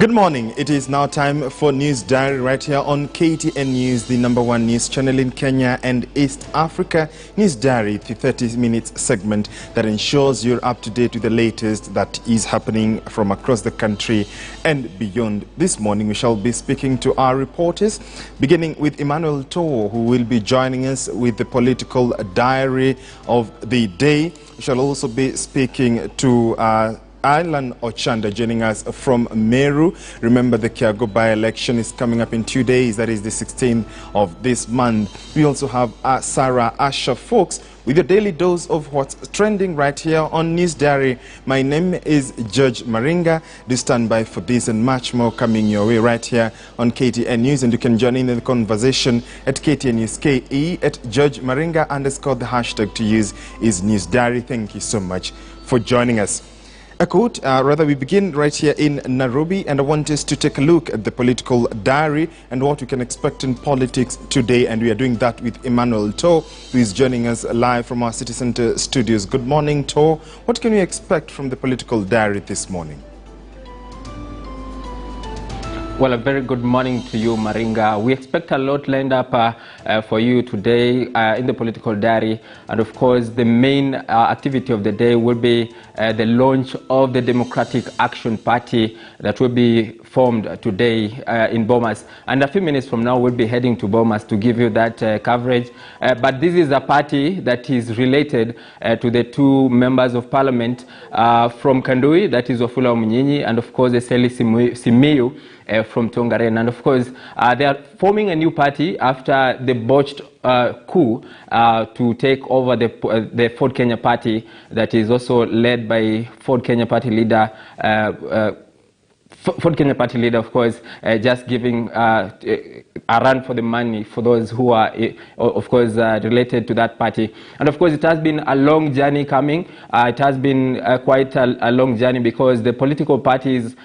Good morning. It is now time for News Diary right here on KTN News, the #1 news channel in Kenya and East Africa. News Diary, the 30-minute segment that ensures you're up to date with the latest that is happening from across the country and beyond. This morning we shall be speaking to our reporters, beginning with Emmanuel Tor, who will be joining us with the political diary of the day. We shall also be speaking to Alan Ochanda joining us from Meru. Remember, the Kirinyaga by-election is coming up in 2 days. That is the 16th of this month. We also have Sarah Asha Folks with your daily dose of what's trending right here on News Diary. My name is Judge Maringa. Do stand by for this and much more coming your way right here on KTN News. And you can join in the conversation at KTN News KE at Judge Maringa _ the hashtag to use is News Diary. Thank you so much for joining us. We begin right here in Nairobi, and I want us to take a look at the political diary and what we can expect in politics today. And we are doing that with Emmanuel Tor, who is joining us live from our City Center studios. Good morning, Tor. What can we expect from the political diary this morning? Well, a very good morning to you, Maringa. We expect a lot lined up for you today in the political diary. And of course, the main activity of the day will be the launch of the Democratic Action Party that will be formed today in Bomas. And a few minutes from now, we'll be heading to Bomas to give you that coverage. But this is a party that is related to the two members of parliament from Kandui, that is Wafula Munyinyi, and of course, Eseli Simiyu from Tongaren. And of course, they are forming a new party after the botched coup to take over the Ford Kenya party that is also led by Ford Kenya party leader of course, just giving a run for the money for those who are, of course, related to that party. And of course, it has been a long journey coming. It has been quite a long journey because the political parties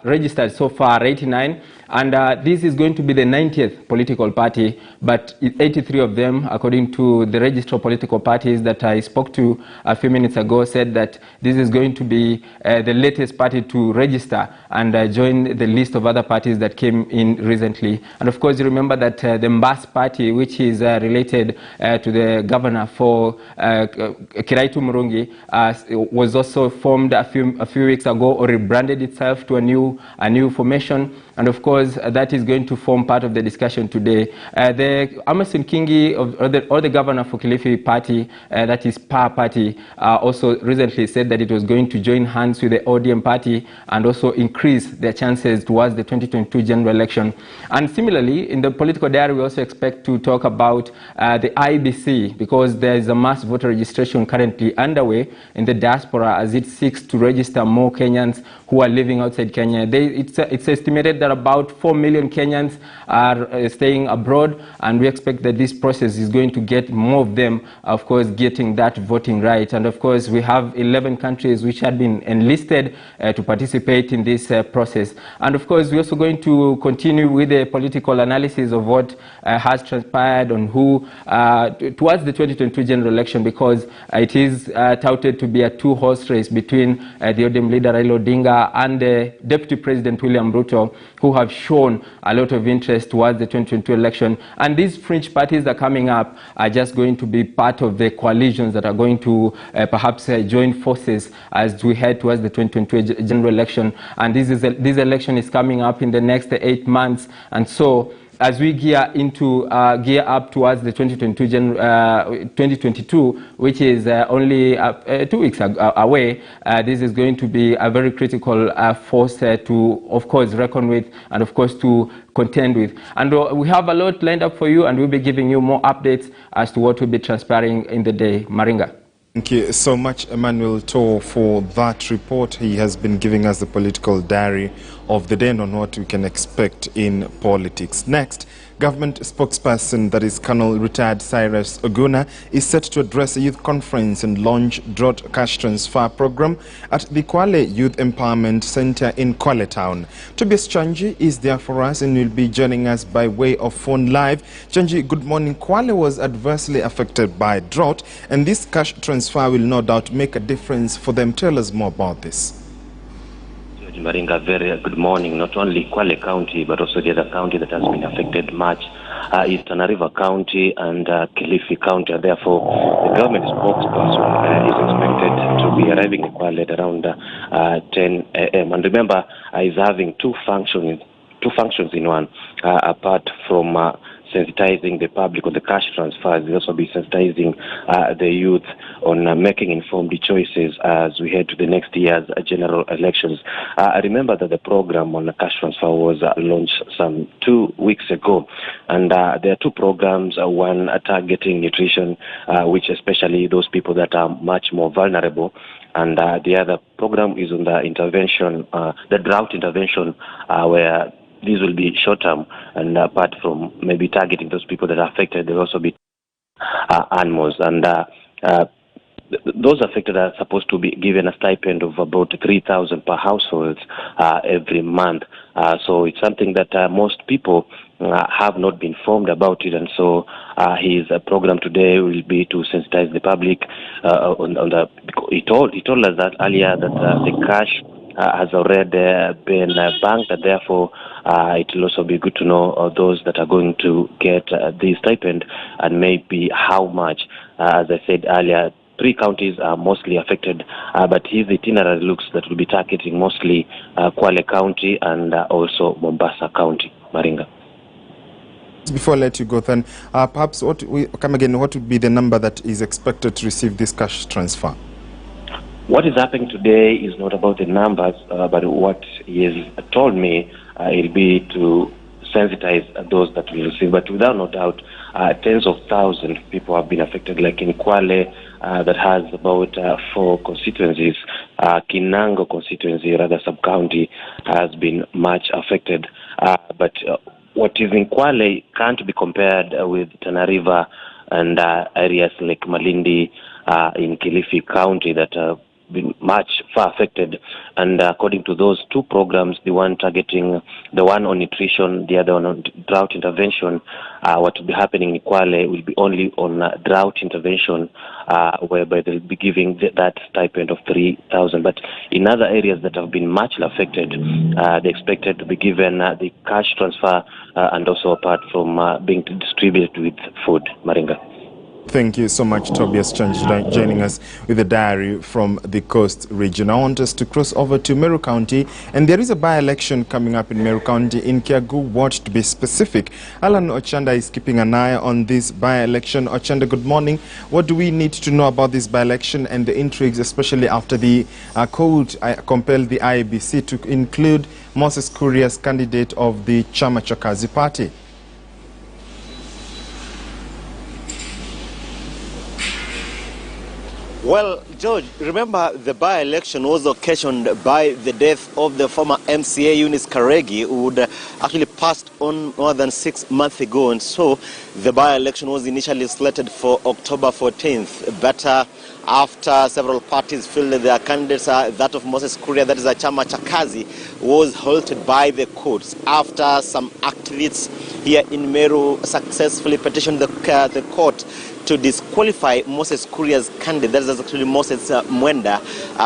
registered so far 89. And this is going to be the 90th political party, but 83 of them, according to the register of political parties that I spoke to a few minutes ago, said that this is going to be the latest party to register and join the list of other parties that came in recently. And of course, you remember that the Mbas party, which is related to the governor for Kiraitu Murungi, was also formed a few weeks ago, or rebranded itself to a new formation. And of course, that is going to form part of the discussion today. The Amason Kingi, or the governor for Kilifi party, that is PA party, also recently said that it was going to join hands with the ODM party and also increase their chances towards the 2022 general election. And similarly, in the political diary, we also expect to talk about the IBC, because there is a mass voter registration currently underway in the diaspora as it seeks to register more Kenyans who are living outside Kenya. It's estimated that about 4 million Kenyans are staying abroad, and we expect that this process is going to get more of them, of course, getting that voting right. And of course, we have 11 countries which had been enlisted to participate in this process. And of course, we're also going to continue with the political analysis of what has transpired on who towards the 2022 general election, because it is touted to be a two-horse race between the ODM leader Raila Odinga and the Deputy President William Ruto, who have shown a lot of interest towards the 2022 election. And these fringe parties that are coming up are just going to be part of the coalitions that are going to perhaps join forces as we head towards the 2022 general election. And this election is coming up in the next 8 months. And so, as we gear up towards the 2022, which is only 2 weeks away, this is going to be a very critical force to, of course, reckon with and, of course, to contend with. And we have a lot lined up for you, and we'll be giving you more updates as to what will be transpiring in the day. Maringa. Thank you so much, Emmanuel Tor, for that report. He has been giving us the political diary of the day and on what we can expect in politics. Next, government spokesperson, that is Colonel retired Cyrus Oguna, is set to address a youth conference and launch Drought cash transfer program at the Kwale Youth Empowerment Center in Kwale Town. Tobias Chanji is there for us and will be joining us by way of phone live. Chanji, good morning. Kwale was adversely affected by drought, and this cash transfer will no doubt make a difference for them. Tell us more about this. Maringa, very good morning. Not only Kwale County, but also the other county that has been affected much is Tana River County and Kilifi County. And therefore, the government spokesperson is expected to be arriving in Kwale at around 10 a.m. And remember, is having two functions in one, apart from sensitizing the public on the cash transfers. They'll also be sensitizing the youth on making informed choices as we head to the next year's general elections. I remember that the program on the cash transfer was launched some 2 weeks ago, and there are two programs, one targeting nutrition, which especially those people that are much more vulnerable, and the other program is on the intervention, the drought intervention, where these will be short-term, and apart from maybe targeting those people that are affected, there will also be animals. And those affected are supposed to be given a stipend of about 3,000 per household every month. So it's something that most people have not been informed about it, and so his program today will be to sensitize the public on the. He told us that earlier that the cash has already been banked, and therefore it will also be good to know those that are going to get the stipend and maybe how much. As I said earlier, 3 counties are mostly affected, but his itinerary looks that will be targeting mostly Kwale County and also Mombasa County. Maringa. Before I let you go, then, perhaps what would be the number that is expected to receive this cash transfer? What is happening today is not about the numbers, but what he has told me it'll be to sensitize those that will receive. But without no doubt, tens of thousands of people have been affected, like in Kwale, that has about 4 constituencies. Kirinyaga constituency, rather sub-county, has been much affected. But what is in Kwale can't be compared with Tana River and areas like Malindi in Kilifi County that have been much far affected. And according to those 2 programs, the one targeting, the one on nutrition, the other one on drought intervention, what will be happening in Kwale will be only on drought intervention, whereby they'll be giving that stipend of 3,000. But in other areas that have been much affected, they expected to be given the cash transfer and also apart from being distributed with food. Maringa. Thank you so much, Tobias Change, joining us with a diary from the Coast region. I want us to cross over to Meru County, and there is a by-election coming up in Meru County, in Kiagu Ward to be specific. Alan Ochanda is keeping an eye on this by-election. Ochanda, good morning. What do we need to know about this by-election and the intrigues, especially after the court compelled the IEBC to include Moses Kuria as candidate of the Chama cha Kazi party? Well, George, remember the by-election was occasioned by the death of the former MCA Eunice Karegi, who would actually passed on more than 6 months ago. And so the by-election was initially slated for October 14th. But after several parties fielded their candidates, that of Moses Kuria, that is a Chama cha Kazi, was halted by the courts after some activists here in Meru successfully petitioned the court to disqualify Moses Kuria's candidate, that is actually Moses Mwenda,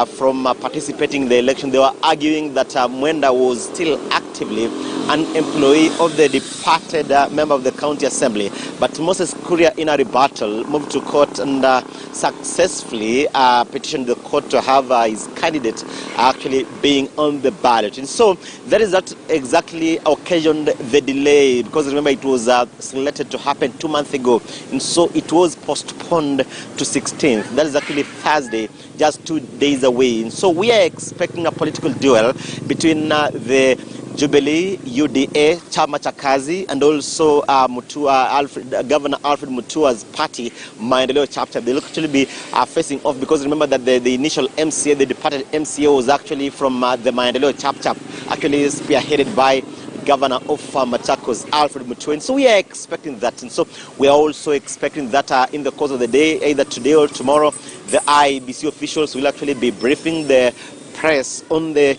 from participating in the election. They were arguing that Mwenda was still actively an employee of the departed member of the county assembly. But Moses Kuria, in a rebuttal, moved to court and successfully petitioned the court to have his candidate actually being on the ballot. And so that is that exactly occasioned the delay, because remember it was slated to happen 2 months ago, and so it was postponed to 16th. That is actually Thursday, just 2 days away. And so we are expecting a political duel between the Jubilee, UDA, Chama cha Kazi, and also Governor Alfred Mutua's party, Maendeleo chapter. They'll actually be facing off, because remember that the initial MCA, the departed MCA, was actually from the Maendeleo chapter, actually spearheaded by Governor of Machakos, Alfred Mutua. And so we are expecting that. And so we are also expecting that in the course of the day, either today or tomorrow, the IEBC officials will actually be briefing the press on their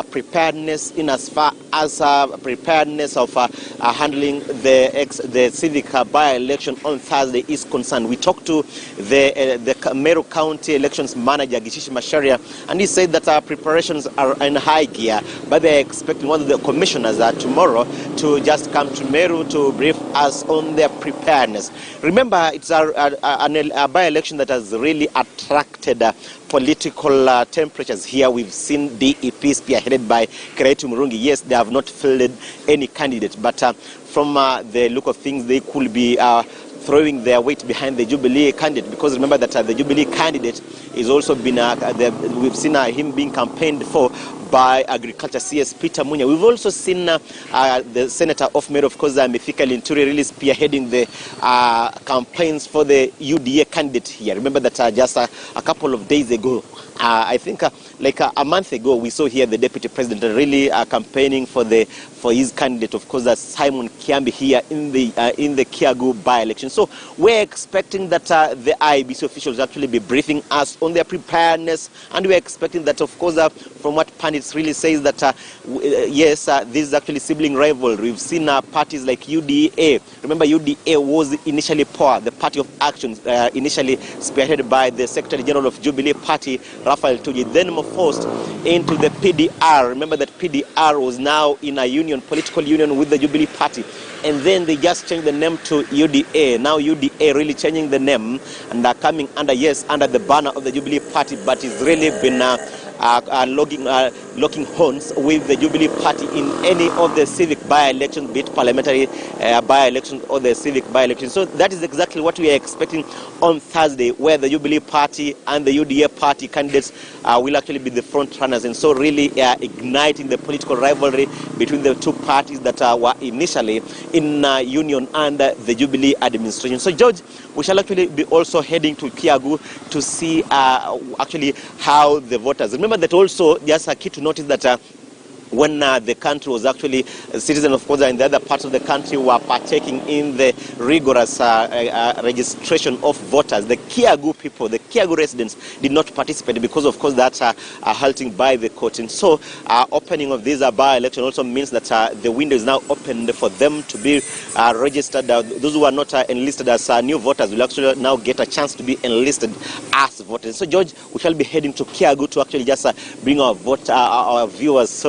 preparedness in as far as preparedness of handling the civic by-election on Thursday is concerned. We talked to the Meru County Elections Manager, Gishishi Masharia, and he said that preparations are in high gear, but they're expecting one of the commissioners tomorrow to just come to Meru to brief us on their preparedness. Remember, it's a by-election that has really attracted political temperatures here. We've seen DEP spearheaded by Kirinyaga Murungi. Yes, they have not fielded any candidate, but from the look of things, they could be throwing their weight behind the Jubilee candidate, because remember that the Jubilee candidate is also been, we've seen him being campaigned for by Agriculture CS Peter Munya. We've also seen the Senator of Meru, of course, Mithika Linturi, really spearheading the campaigns for the UDA candidate here. Remember that just a couple of days ago, I think like a month ago, we saw here the Deputy President really campaigning for his candidate, of course, Simon Kiambi here in the Kiagu by-election. So we're expecting that the IBC officials actually be briefing us on their preparedness, and we're expecting that, of course, from what Pandits really says, that yes, this is actually sibling rivalry. We've seen parties like UDA. Remember, UDA was initially poor, the party of action, initially spearheaded by the Secretary General of Jubilee Party, Raphael Tuji, then forced into the PDR. Remember that PDR was now in a political union with the Jubilee Party, and then they just changed the name to UDA. Now UDA really changing the name and are coming under the banner of the Jubilee Party, but it's really been locking horns with the Jubilee Party in any of the civic by-elections, be it parliamentary by-elections or the civic by-elections. So that is exactly what we are expecting on Thursday, where the Jubilee Party and the UDA Party candidates will actually be the front runners, and so really igniting the political rivalry between the two parties that were initially in union under the Jubilee administration. So, George, we shall actually be also heading to Kiagu to see actually how the voters. Remember that also, just a key to notice that when the country was actually, citizens, of course, in the other parts of the country were partaking in the rigorous registration of voters. The Kiagu people, the Kiagu residents did not participate because, of course, that's halting by the court. And so opening of this by-election also means that the window is now opened for them to be registered. Those who are not enlisted as new voters will actually now get a chance to be enlisted as voters. So, George, we shall be heading to Kiagu to actually just bring our viewers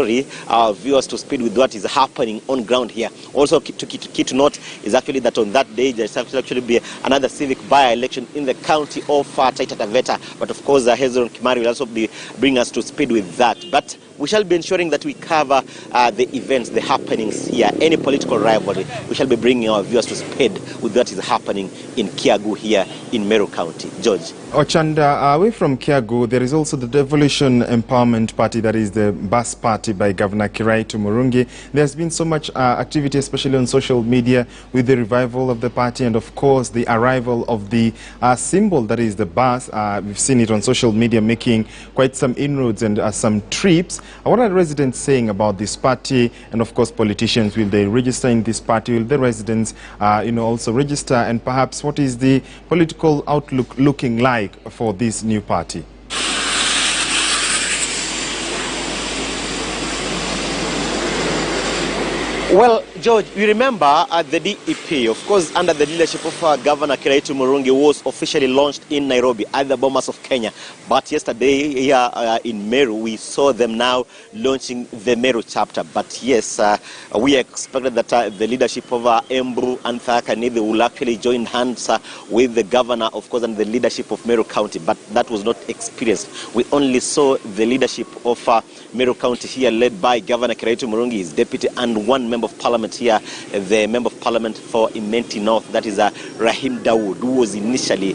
to speed with what is happening on ground here. Also, key to note is actually that on that day there will actually be another civic by-election in the county of Taita Taveta. But of course, Hezron Kimari will also be bringing us to speed with that. But we shall be ensuring that we cover the events, the happenings here, any political rivalry. We shall be bringing our viewers to speed with what is happening in Kiagu here in Meru County. George. Ochanda, away from Kiagu, there is also the Devolution Empowerment Party, that is the bus party by Governor Kirinyaga Murungi. There's been so much activity, especially on social media, with the revival of the party and, of course, the arrival of the symbol, that is the bus. We've seen it on social media making quite some inroads and some trips. What are residents saying about this party? And, of course, politicians, will they register in this party? Will the residents, also register? And perhaps what is the political outlook looking like for this new party? Well, George, you remember the DEP, of course, under the leadership of Governor Kirinyaga Murungi, was officially launched in Nairobi at the Bomas of Kenya. But yesterday here in Meru, we saw them now launching the Meru chapter. But yes, we expected that the leadership of Embu and Tharaka Nithi will actually join hands with the governor, of course, and the leadership of Meru County. But that was not experienced. We only saw the leadership of Meru County here, led by Governor Kirinyaga Murungi, his deputy, and one member of parliament here, the member of parliament for Imenti North, that is Rahim Dawood, who was initially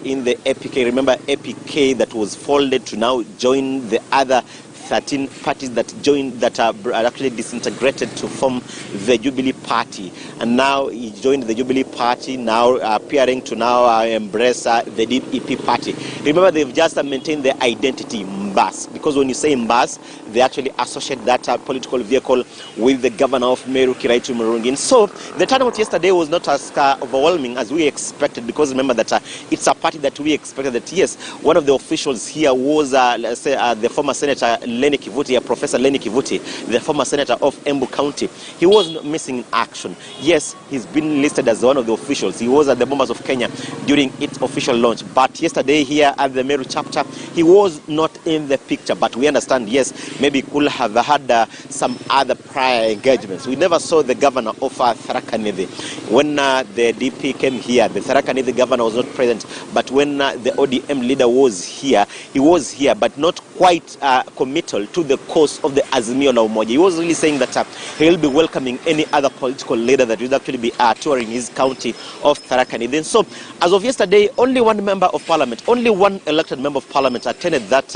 in the APK. Remember, APK that was folded to now join the other 13 parties that joined, that are actually disintegrated to form the Jubilee Party. And now he joined the Jubilee Party, now appearing to now embrace the DEP Party. Remember, they've just maintained their identity, Mbas, because when you say bus, they actually associate that political vehicle with the governor of Meru, Kiraitu Murungi. So the turnout yesterday was not as overwhelming as we expected, because remember that it's a party that we expected that, yes, one of the officials here was let's say, the former Senator Lenny Kivuti, Professor Lenny Kivuti, the former Senator of Embu County. He was not missing in action. Yes, he's been listed as one of the officials. He was at the Bombas of Kenya during its official launch. But yesterday here at the Meru chapter, he was not in the picture. But we understand, yes, maybe he could have had some other prior engagements. We never saw the governor of Tharaka Nithi. When the DP came here, the Tharaka Nithi governor was not present. But when the ODM leader was here, he was here, but not quite committal to the cause of the Azimio la Umoja. He was really saying that he will be welcoming any other political leader that would actually be touring his county of Tharaka Nithi. So, as of yesterday, only one member of parliament, only one elected member of parliament attended that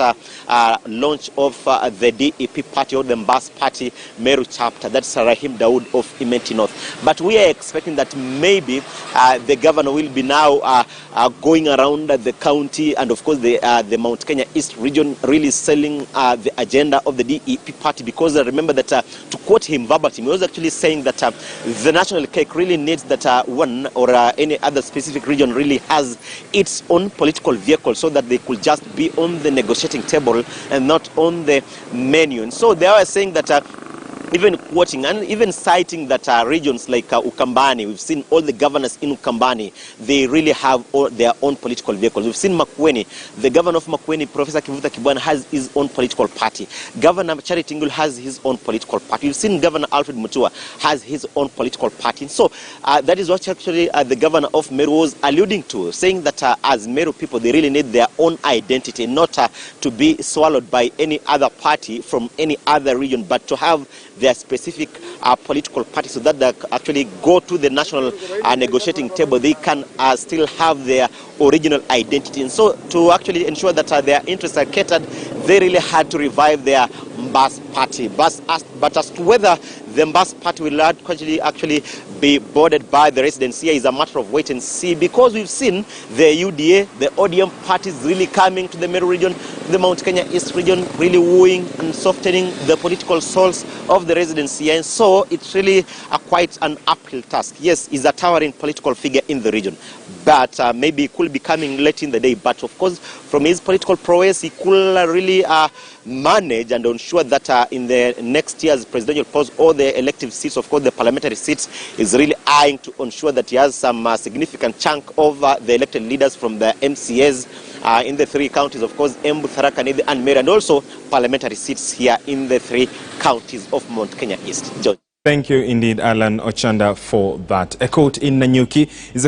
launch of the DEP party, or the Mbas party Meru chapter. That's Rahim Daud of Imenti North. But we are expecting that maybe the governor will be now going around the county, and of course the Mount Kenya East region, really selling the agenda of the DEP party, because remember that, to quote him verbatim, he was actually saying that the national cake really needs that one or any other specific region really has its own political vehicle, so that they could just be on the negotiating table and not on the menu. And so they are saying that even quoting and even citing that regions like Ukambani, we've seen all the governors in Ukambani, they really have their own political vehicles. We've seen Makueni, the governor of Makueni, Professor Kivuta Kibwana, has his own political party. Governor Charity Ngul has his own political party. We've seen Governor Alfred Mutua has his own political party. So that is what actually the governor of Meru was alluding to, saying that as Meru people, they really need their own identity, not to be swallowed by any other party from any other region, but to have their specific political party, so that they actually go to the national negotiating table. They can still have their original identity. And so to actually ensure that their interests are catered, they really had to revive their Mbas party. But as to whether the Mbas party will actually be boarded by the residents here is a matter of wait and see, because we've seen the UDA, the ODM parties really coming to the Meru region, the Mount Kenya East region, really wooing and softening the political souls of the residents here. And so it's really quite an uphill task. Yes, he's a towering political figure in the region, but maybe he could be coming late in the day. But of course, from his political prowess, he could really manage and ensure that in the next year's presidential polls, all the elective seats, of course the parliamentary seats, is really eyeing to ensure that he has some significant chunk of the elected leaders from the MCAs in the three counties, of course, Embu, Tharaka Nithi and Meru, and also parliamentary seats here in the three counties of Mount Kenya East. George. Thank you indeed, Alan Ochanda, for that. A court in Nanyuki is